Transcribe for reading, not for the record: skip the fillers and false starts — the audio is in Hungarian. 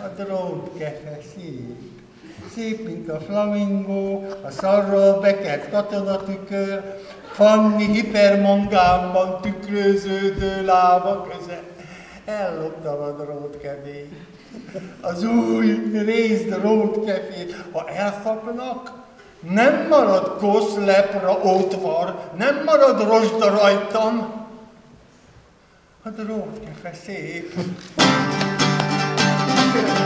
A drótkefe szép, mint a flamingó, a szarról bekelt katonatükör, Fanni hipermangámban tükröződő lába köze. Elloptam a drótkevényt. Az új részdrótkefét, ha elszaknak, nem marad kosz, lepra, ótvar, nem marad rozsda rajtam. A drótkefe szép. Ah!